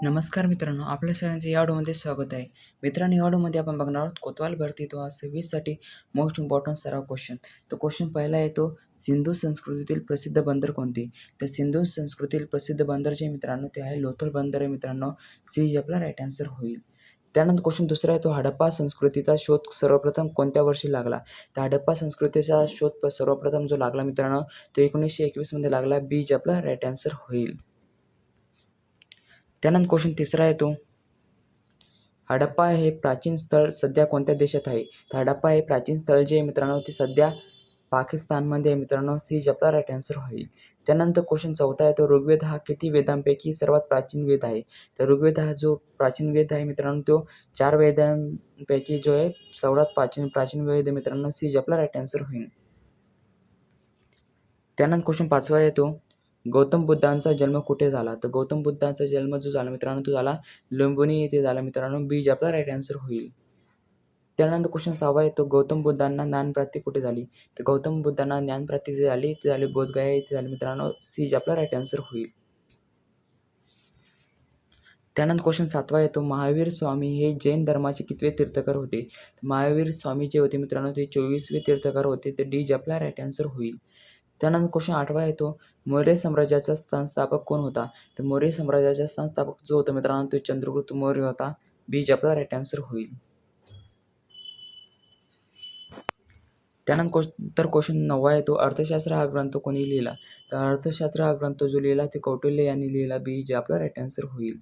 नमस्कार मित्रांनो, आपल्या सगळ्यांचं या ऑडिओमध्ये स्वागत आहे. मित्रांनो, या ऑडिओमध्ये आपण बघणार आहोत कोतवाल भरती 2026 साठी मोस्ट इम्पॉर्टंट सराव क्वेश्चन. तो क्वेश्चन पहिला येतो, सिंधू संस्कृतीतील प्रसिद्ध बंदर कोणते? तर सिंधू संस्कृतीतील प्रसिद्ध बंदर जे मित्रांनो ते आहे लोथल बंदर आहे मित्रांनो. सी आपला राईट आन्सर होईल. त्यानंतर क्वेश्चन दुसरा आहे तो हडप्पा संस्कृतीचा शोध सर्वप्रथम कोणत्या वर्षी लागला? तर हडप्पा संस्कृतीचा शोध सर्वप्रथम जो लागला मित्रांनो तो 1921 मध्ये लागला. बी जे आपला राईट आन्सर होईल. त्यानंतर क्वेश्चन तिसरा येतो, हडप्पा हे प्राचीन स्थळ सध्या कोणत्या देशात आहे? तर हडप्पा हे प्राचीन स्थळ जे मित्रांनो ते सध्या पाकिस्तानमध्ये आहे मित्रांनो. सी आपला राईट आन्सर होईल. त्यानंतर क्वेश्चन चौथा येतो, ऋग्वेद हा किती वेदांपैकी सर्वात प्राचीन वेद आहे? तर ऋग्वेद हा जो प्राचीन वेद आहे मित्रांनो तो 4 वेदांपैकी जो आहे सर्वात प्राचीन वेद आहे मित्रांनो. सी आपला राईट आन्सर होईल. त्यानंतर क्वेश्चन पाचवा येतो, गौतम बुद्धांचा जन्म कुठे झाला? तर गौतम बुद्धांचा जन्म जो झाला मित्रांनो तो झाला लुंबिनी येथे झाला मित्रांनो. बी आपला राईट आन्सर होईल. त्यानंतर क्वेश्चन सहावा येतो, गौतम बुद्धांना ज्ञानप्राप्ती कुठे झाली? तर गौतम बुद्धांना ज्ञानप्राप्ती जी झाली ती झाली बोधगया येथे झाली मित्रांनो. सी आपला राईट आन्सर होईल. त्यानंतर क्वेश्चन सातवा येतो, महावीर स्वामी हे जैन धर्माचे कितवे तीर्थकर होते? तर महावीर स्वामी जे होते मित्रांनो ते 24वे तीर्थकर होते. तर डी आपला राईट आन्सर होईल. त्यानंतर क्वेश्चन आठवा येतो, मौर्य साम्राज्याचा संस्थापक कोण होता? तर मौर्य साम्राज्याचा संस्थापक जो होता मित्रांनो तो चंद्रगुप्त मौर्य होता. बी आपला राईट आन्सर होईल. त्यानंतर क्वेश्चन नववा येतो, अर्थशास्त्र हा ग्रंथ कोणी लिहिला? तर अर्थशास्त्र हा ग्रंथ जो लिहिला ते कौटिल्य यांनी लिहिला. बी आपला राईट आन्सर होईल.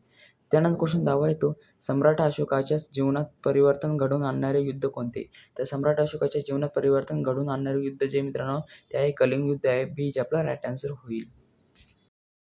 त्यानंतर क्वेश्चन 10वा येतो, सम्राट अशोकाच्या जीवनात परिवर्तन घडवून आणणारे युद्ध कोणते? तर सम्राट अशोकाच्या जीवनात परिवर्तन घडवून आणणारे युद्ध जे मित्रांनो ते आहे कलिंग युद्ध आहे. बी आपला राईट आन्सर होईल.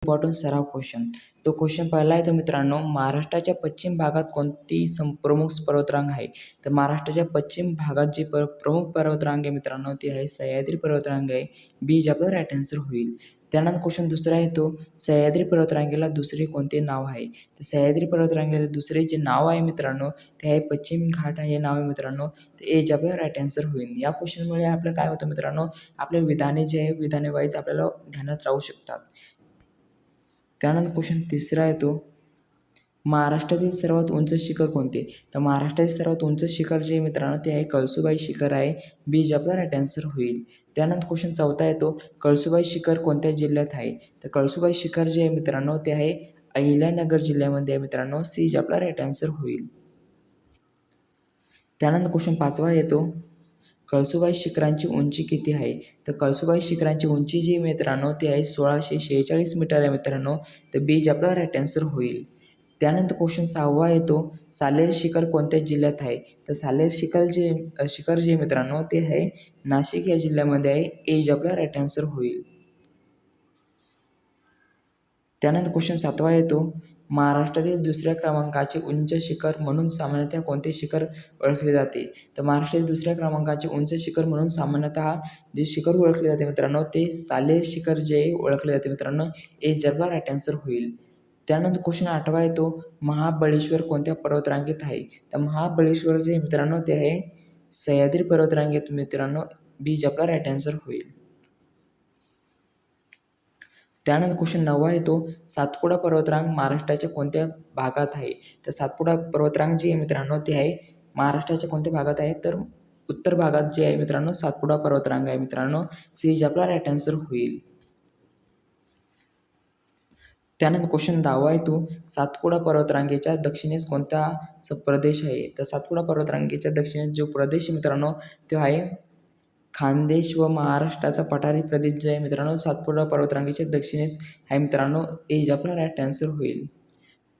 इम्पॉर्टंट सराव क्वेश्चन. तो क्वेश्चन पहिला आहे तो मित्रांनो, महाराष्ट्राच्या पश्चिम भागात कोणती प्रमुख पर्वतरांग आहे? तर महाराष्ट्राच्या पश्चिम भागात जी प्रमुख पर्वतरांग आहे मित्रांनो ती आहे सह्याद्री पर्वतरांग आहे. बी आपला राईट आन्सर होईल. त्यानंतर क्वेश्चन दुसरा आहे तो, सह्याद्री पर्वतरांगेला दुसरे कोणते नाव आहे? तर सह्याद्री पर्वतरांगेला दुसरे जे नाव आहे मित्रांनो ते आहे पश्चिम घाट हे नाव आहे मित्रांनो. तर ए आपला राईट आन्सर होईल. या क्वेश्चनमुळे आपलं काय होतं मित्रांनो, आपले विधाने जे आहे विधाने वाईज आपल्याला ध्यानात राहू शकतात. त्यानंतर क्वेश्चन तिसरा येतो, महाराष्ट्रातील सर्वात उंच शिखर कोणते? तर महाराष्ट्रातील सर्वात उंच शिखर जे मित्रांनो ते आहे कळसुबाई शिखर आहे. बी आपला राईट आन्सर होईल. त्यानंतर क्वेश्चन चौथा येतो, कळसुबाई शिखर कोणत्या जिल्ह्यात आहे? तर कळसुबाई शिखर जे आहे मित्रांनो ते आहे अहिल्यानगर जिल्ह्यामध्ये आहे मित्रांनो. सी आपला राईट आन्सर होईल. त्यानंतर क्वेश्चन पाचवा येतो, कळसुबाई शिखरांची उंची किती आहे? तर कळसुबाई शिखरांची उंची जी मित्रांनो ती आहे 1646 मीटर आहे मित्रांनो. तर बी आपला राईट आन्सर होईल. त्यानंतर क्वेश्चन सहावा येतो, सालेर शिखर कोणत्या जिल्ह्यात आहे? तर सालेर शिखर जे मित्रांनो ते आहे नाशिक या जिल्ह्यामध्ये आहे. ए आपला राईट आन्सर होईल. त्यानंतर क्वेश्चन सातवा येतो, महाराष्ट्रातील दुसऱ्या क्रमांकाचे उंच शिखर म्हणून सामान्यतः कोणते शिखर ओळखले जाते? तर महाराष्ट्रातील दुसऱ्या क्रमांकाचे उंच शिखर म्हणून सामान्यतः जे शिखर ओळखले जाते मित्रांनो ते सालेर शिखर जे ओळखले जाते मित्रांनो. ए आपला राईट आन्सर होईल. त्यानंतर क्वेश्चन आठवा येतो, महाबळेश्वर कोणत्या पर्वतरांगेत आहे? तर महाबळेश्वर जे मित्रांनो ते आहे सह्याद्री पर्वतरांगेत मित्रांनो. बी आपला राईट आन्सर होईल. त्यानंतर क्वेश्चन नववा येतो, सातपुडा पर्वतरांग महाराष्ट्राच्या कोणत्या भागात आहे? तर सातपुडा पर्वतरांग जी आहे मित्रांनो ती आहे महाराष्ट्राच्या कोणत्या भागात आहे? तर उत्तर भागात जे आहे मित्रांनो सातपुडा पर्वतरांग आहे मित्रांनो. सी आपला राईट आन्सर होईल. त्यानंतर क्वेश्चन 10वा येतो, सातपुडा पर्वतरांगेच्या दक्षिणेस कोणता प्रदेश आहे? तर सातपुडा पर्वतरांगेच्या दक्षिणेस जो प्रदेश मित्रांनो तो आहे खानदेश व महाराष्ट्राचा पठारी प्रदेश जे आहे मित्रांनो सातपुडा पर्वतरांगेच्या दक्षिणेस आहे मित्रांनो. ए आपला राईट आन्सर होईल.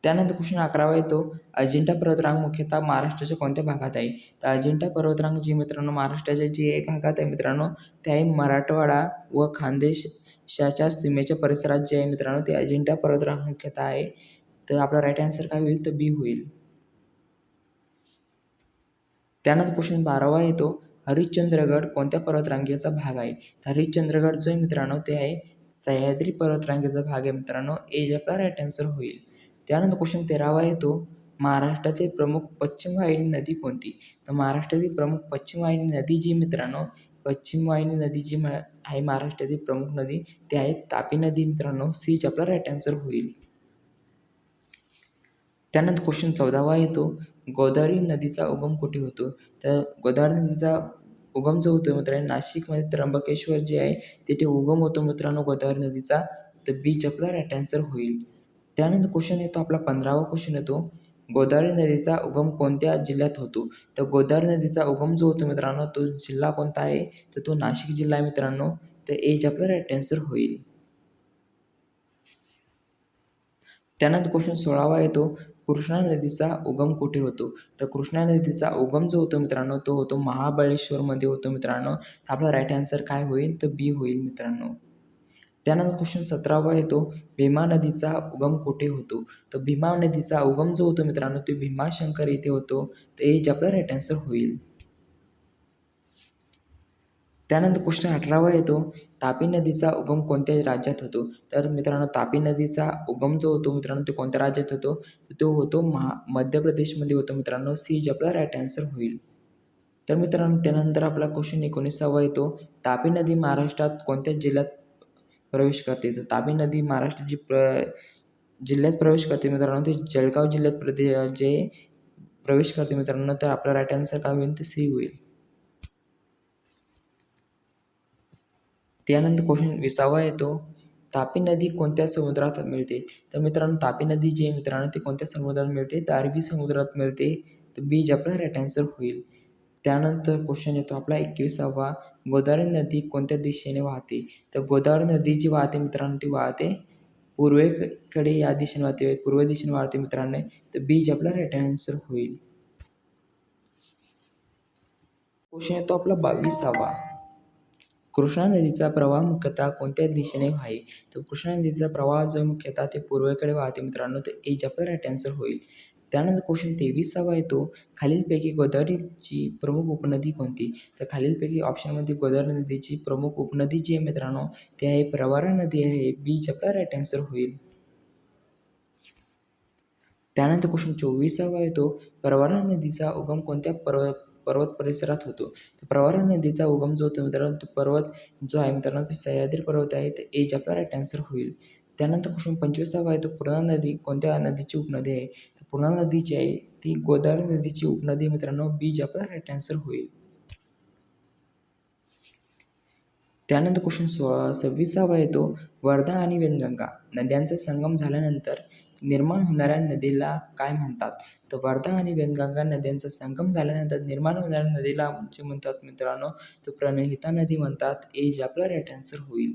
त्यानंतर क्वेश्चन 11वा येतो, अजिंठा पर्वतरांग मुख्यतः महाराष्ट्राच्या कोणत्या भागात आहे? तर अजिंठा पर्वतरांग जी मित्रांनो महाराष्ट्राच्या जी भागात आहे मित्रांनो ते आहे मराठवाडा व खानदेशाच्या सीमेच्या परिसरात जे आहे मित्रांनो ते अजिंठा पर्वतरांग मुख्यतः आहे. तर आपला राईट आन्सर काय होईल? तर बी होईल. त्यानंतर क्वेश्चन 12वा येतो, हरिश्चंद्रगड कोणत्या पर्वतरांगेचा भाग आहे? तर हरिश्चंद्रगड जो आहे मित्रांनो ते आहे सह्याद्री पर्वतरांगेचा भाग आहे मित्रांनो. ए आपला राईट आन्सर होईल. त्यानंतर क्वेश्चन 13वा येतो, महाराष्ट्रातील प्रमुख पश्चिम वाहिनी नदी कोणती? तर महाराष्ट्रातील प्रमुख पश्चिम वाहिनी नदी जी मित्रांनो पश्चिम वाहिनी नदी जी आहे महाराष्ट्रातील प्रमुख नदी ती आहे तापी नदी मित्रांनो. सी आपला राईट आन्सर होईल. त्यानंतर क्वेश्चन 14वा येतो, गोदावरी नदीचा उगम कुठे होतो? तर गोदावरी नदीचा उगम जो होतो मित्रांनो, नाशिकमध्ये त्र्यंबकेश्वर जे आहे तिथे उगम होतो मित्रांनो गोदावरी नदीचा. तर बीच आपला राईट आन्सर होईल. त्यानंतर क्वेश्चन येतो आपला 15वा क्वेश्चन येतो, गोदावरी नदीचा उगम कोणत्या जिल्ह्यात होतो? तर गोदावरी नदीचा उगम जो होतो मित्रांनो, तो जिल्हा कोणता आहे? तर तो नाशिक जिल्हा आहे मित्रांनो. तर एज आपला राईट आन्सर होईल. त्यानंतर क्वेश्चन 16वा येतो, कृष्णा नदीचा उगम कुठे होतो? तर कृष्णा नदीचा उगम जो होतो मित्रांनो, तो होतो महाबळेश्वरमध्ये होतो मित्रांनो. तर आपला राईट आन्सर काय होईल? तर बी होईल मित्रांनो. त्यानंतर क्वेश्चन 17वा येतो, भीमा नदीचा उगम कुठे होतो? तर भीमा नदीचा उगम जो होतो मित्रांनो, तो भीमाशंकर येथे होतो. तर एज आपला राईट आन्सर होईल. त्यानंतर क्वेश्चन 18वा येतो, तापी नदीचा उगम कोणत्या राज्यात होतो? तर मित्रांनो, तापी नदीचा उगम जो होतो मित्रांनो, तो कोणत्या राज्यात होतो? तर तो होतो मध्य प्रदेशमध्ये होतो मित्रांनो. सी जे आपला राईट आन्सर होईल. तर मित्रांनो, त्यानंतर आपला क्वेश्चन 19वा येतो, तापी नदी महाराष्ट्रात कोणत्या जिल्ह्यात प्रवेश करते? तर तापी नदी महाराष्ट्राची जिल्ह्यात प्रवेश करते मित्रांनो, ते जळगाव जिल्ह्यात जे प्रवेश करते मित्रांनो. तर आपला राईट आन्सर काय होईल? तर सी होईल. त्यानंतर क्वेश्चन 20वा येतो, तापी नदी कोणत्या समुद्रात मिळते? तर मित्रांनो, तापी नदी जी आहे मित्रांनो, ती कोणत्या समुद्रात मिळते? तर अरबी समुद्रात मिळते. तर बी जे आपला राईट आन्सर होईल. त्यानंतर क्वेश्चन येतो आपला 21वा, गोदावरी नदी कोणत्या दिशेने वाहते? तर गोदावरी नदी जी वाहते मित्रांनो, ती वाहते पूर्वेकडे, या दिशेने वाहते, पूर्व दिशेने वाहते मित्रांनो. तर बी जे आपला राईट आन्सर होईल. क्वेश्चन येतो आपला 22वा, कृष्णा नदीचा प्रवाह मुख्यतः कोणत्या दिशेने वाहे? तर कृष्णा नदीचा प्रवाह जो मुख्यतः ते पूर्वेकडे वाहते मित्रांनो. तर एज आपला राईट आन्सर होईल. त्यानंतर क्वेश्चन 23वा येतो, खालीलपैकी गोदावरीची प्रमुख उपनदी कोणती? तर खालीलपैकी ऑप्शनमध्ये गोदावरी नदीची प्रमुख उपनदी जी आहे मित्रांनो, ती आहे प्रवरा नदी आहे. बी आपला राईट आन्सर होईल. त्यानंतर क्वेश्चन 24वा येतो, प्रवरा नदीचा उगम कोणत्या पर्वत परिसरात होतो? तर प्रवरा नदीचा उगम जो होतो मित्रांनो, तो पर्वत जो आहे मित्रांनो, तो सह्याद्री पर्वत आहे. तर एज आपला राईट आन्सर होईल. त्यानंतर क्वेश्चन 25वा आहे, तो पूर्णा नदी कोणत्या नदीची उपनदी आहे? तर पूर्णा नदी जी आहे ती गोदावरी नदीची उपनदी मित्रांनो. बी आपला राईट आन्सर होईल. त्यानंतर क्वेश्चन 26वा येतो, वर्धा आणि वेनगंगा नद्यांचा संगम झाल्यानंतर निर्माण होणाऱ्या नदीला काय म्हणतात? तर वर्धा आणि वेनगंगा नद्यांचा संगम झाल्यानंतर निर्माण होणाऱ्या नदीला जे म्हणतात मित्रांनो, तो प्रणहिता नदी म्हणतात. एज आपला राईट आन्सर होईल.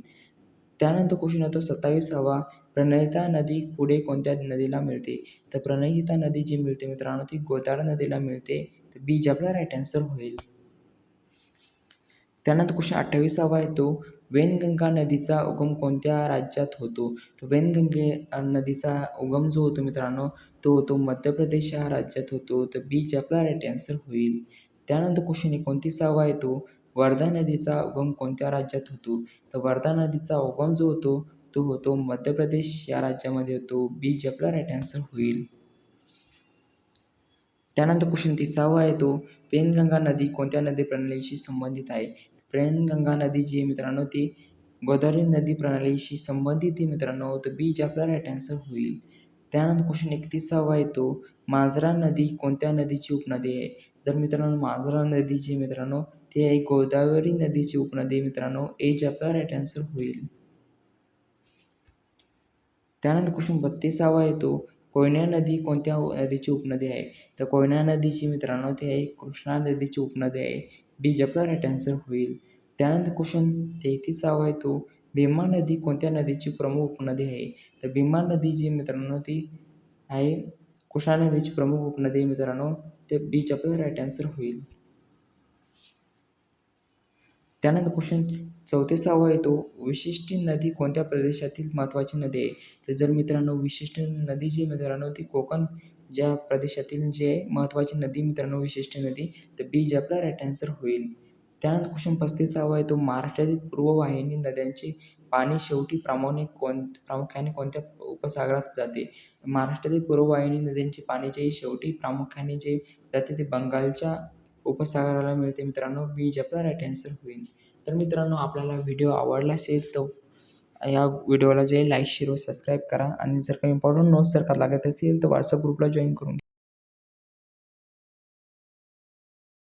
त्यानंतर क्वेश्चन येतो 27वा, प्रणहिता नदी पुढे कोणत्या नदीला मिळते? तर प्रणहिता नदी जी मिळते मित्रांनो, ती गोदावरी नदीला मिळते. तर बी आपला राईट आन्सर होईल. त्यानंतर क्वेश्चन 28वा येतो, वैनगंगा नदीचा उगम कोणत्या राज्यात होतो? तर नदीचा उगम जो होतो मित्रांनो, तो होतो मध्य प्रदेश या राज्यात होतो. तर बी आपला राईट आन्सर होईल. त्यानंतर क्वेश्चन 29वा येतो, वर्धा नदीचा उगम कोणत्या राज्यात होतो? तर वर्धा नदीचा उगम जो होतो, तो होतो मध्य प्रदेश या राज्यामध्ये होतो. बी आपला राईट आन्सर होईल. त्यानंतर क्वेश्चन 30वा येतो, पेनगंगा नदी कोणत्या नदी प्रणालीशी संबंधित आहे? पेनगंगा नदी जी आहे मित्रांनो, ती गोदावरी नदी प्रणालीशी संबंधित आहे मित्रांनो. तर बी आपला राईट आन्सर होईल. त्यानंतर क्वेश्चन 31वा येतो, मांजरा नदी कोणत्या नदीची उपनदी आहे? तर मित्रांनो, मांजरा नदी जी मित्रांनो, ती आहे गोदावरी नदीची उपनदी मित्रांनो. एज आपला राईट आन्सर होईल. त्यानंतर क्वेश्चन 32वा येतो, कोयना नदी कोणत्या नदीची उपनदी आहे? तर कोयना नदीची मित्रांनो, ती आहे कृष्णा नदीची उपनदी आहे. बी आपला राईट आन्सर होईल. त्यानंतर क्वेश्चन 33वा येतो, भीमा नदी कोणत्या नदीची प्रमुख उपनदी आहे? तर भीमा नदी जी मित्रांनो, ती आहे कृष्णा नदीची प्रमुख उपनदी मित्रांनो. ते बी आपला राईट आन्सर होईल. त्यानंतर क्वेश्चन 34वा येतो, विशिष्टी नदी कोणत्या प्रदेशातील महत्त्वाची नदी आहे? तर जर मित्रांनो, विशिष्ट नदी जी मित्रांनो, ती कोकण ज्या प्रदेशातील जे महत्त्वाची नदी मित्रांनो, विशिष्ट नदी. तर बी आपला राईट आन्सर होईल. त्यानंतर क्वेश्चन 35वा येतो, महाराष्ट्रातील पूर्ववाहिनी नद्यांचे पाणी शेवटी प्रामुख्याने कोणत्या उपसागरात जाते? तर महाराष्ट्रातील पूर्ववाहिनी नद्यांचे पाणी जे शेवटी प्रामुख्याने जे जाते, ते बंगालच्या उपसागराला मिळते मित्रांनो. बी आपला राईट आन्सर होईल. तर मित्रांनो, आपल्याला व्हिडिओ आवडला असेल तर या व्हिडिओला जे लाईक शेअर व सबस्क्राईब करा आणि जर काही इम्पॉर्टंट नोट्स जर का लागत असेल तर व्हॉट्सअप ग्रुपला जॉईन करून घ्या.